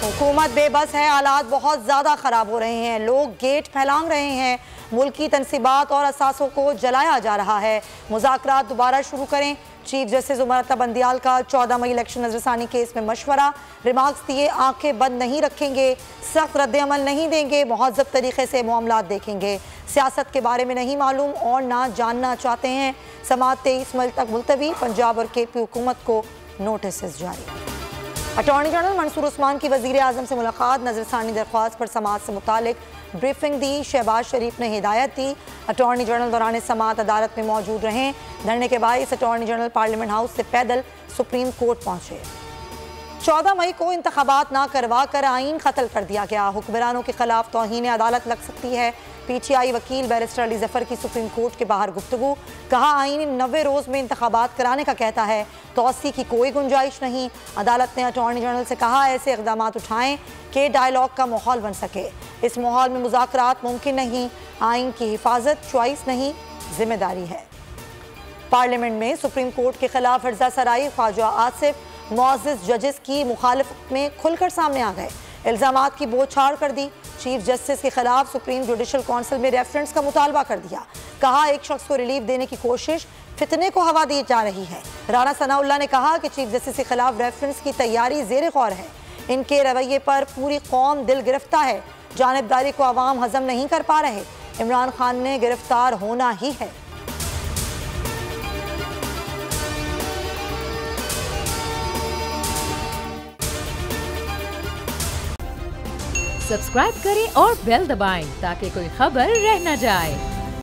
हुकूमत बेबस है, हालात बहुत ज़्यादा ख़राब हो रहे हैं, लोग गेट फैलांग रहे हैं, मुल्की तनसीबात और असासों को जलाया जा रहा है। मुज़ाकरात दोबारा शुरू करें। चीफ जस्टिस उमर बंदियाल का 14 मई इलेक्शन नजरसानी केस में मशवरा। रिमार्क्स दिए, आंखें बंद नहीं रखेंगे, सख्त रद्द-ए-अमल नहीं देंगे, महज़ब तरीके से मामलात देखेंगे, सियासत के बारे में नहीं मालूम और ना जानना चाहते हैं। समाअत 23 मई तक मुलतवी। पंजाब और KP हुकूमत को नोटिस जारी। अटॉर्नी जनरल मंसूर उस्मान की वज़ीर आज़म से मुलाकात। नजरसानी दरख्वास्त पर समाअत से मुतालिक ब्रीफिंग दी। शहबाज शरीफ ने हिदायत दी अटॉर्नी जनरल दौरान समाअत अदालत में मौजूद रहें। धरने के बायस अटॉर्नी जनरल पार्लियामेंट हाउस से पैदल सुप्रीम कोर्ट पहुंचे। 14 मई को इंतखाबात ना करवा कर आइन ख़त्ल कर दिया गया। हुक्मरानों के खिलाफ तौहीन अदालत लग सकती है। PTI वकील बैरिस्टर अली जफर की सुप्रीम कोर्ट के बाहर गुफ्तगू। कहा, आइन 90 रोज़ में इंतखाबात कराने का कहता है, तौसी की कोई गुंजाइश नहीं। अदालत ने अटॉर्नी जनरल से कहा, ऐसे इक़दाम उठाएं कि डायलॉग का माहौल बन सके। इस माहौल में मुज़ाकरात मुमकिन नहीं। आइन की हिफाजत चॉइस नहीं, जिम्मेदारी है। पार्लियामेंट में सुप्रीम कोर्ट के खिलाफ हर्जा सराई ख्वाजा आसिफ मुअज़्ज़िज़ जजेस की मुखालिफत में खुलकर सामने आ गए। इल्ज़ामात की बौछार कर दी। चीफ जस्टिस के खिलाफ सुप्रीम जुडिशल काउंसिल में रेफरेंस का मुतालबा कर दिया। कहा, एक शख्स को रिलीफ देने की कोशिश फितने को हवा दी जा रही है। राना सनाउल्लाह ने कहा कि चीफ जस्टिस के खिलाफ रेफरेंस की तैयारी ज़ेर गौर है। इनके रवैये पर पूरी कौम दिल गिरफ्तार है। जानिबदारी को अवाम हजम नहीं कर पा रहे। इमरान खान ने गिरफ्तार होना ही है। सब्सक्राइब करें और बेल दबाएं ताकि कोई खबर रह न जाए।